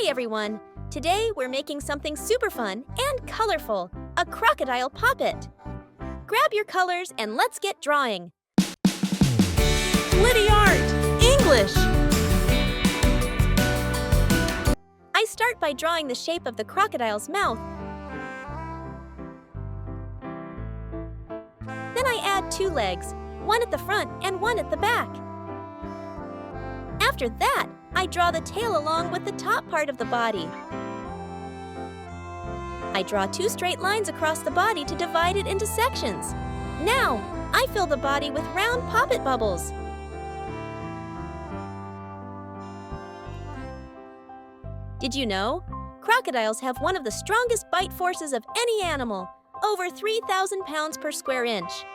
Hi everyone! Today we're making something super fun and colorful, a crocodile pop it. Grab your colors and let's get drawing. Glittyart English! I start by drawing the shape of the crocodile's mouth. Then I add 2 legs, one at the front and one at the back. After that, I draw the tail along with the top part of the body. I draw 2 straight lines across the body to divide it into sections. Now, I fill the body with round popit bubbles. Did you know? Crocodiles have one of the strongest bite forces of any animal, over 3,000 pounds per square inch.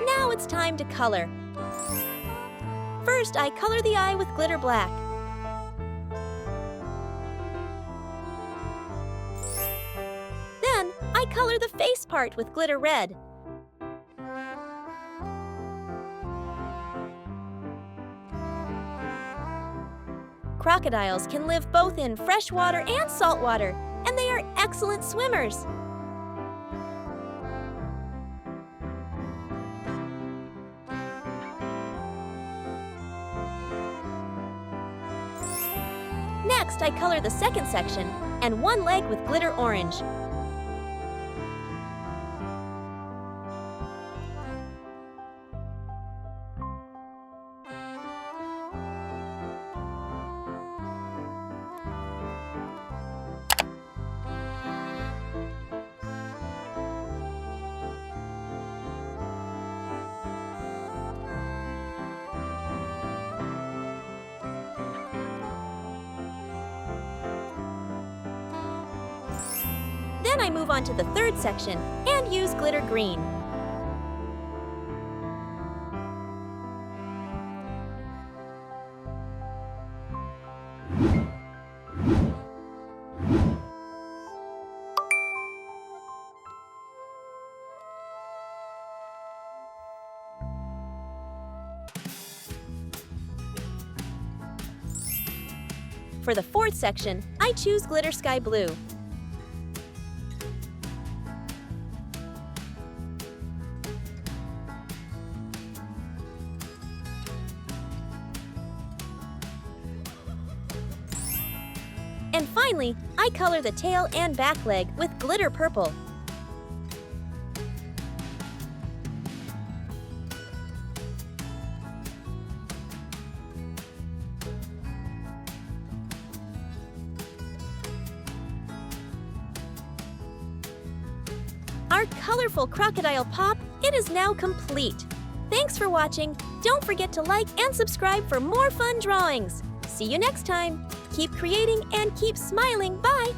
Now it's time to color. First, I color the eye with glitter black. Then, I color the face part with glitter red. Crocodiles can live both in fresh water and salt water, and they are excellent swimmers. Next, I color the second section and one leg with glitter orange. Then I move on to the third section and use glitter green. For the fourth section, I choose glitter sky blue. And finally, I color the tail and back leg with glitter purple. Our colorful crocodile pop, it is now complete. Thanks for watching. Don't forget to like and subscribe for more fun drawings. See you next time. Keep creating and keep smiling. Bye!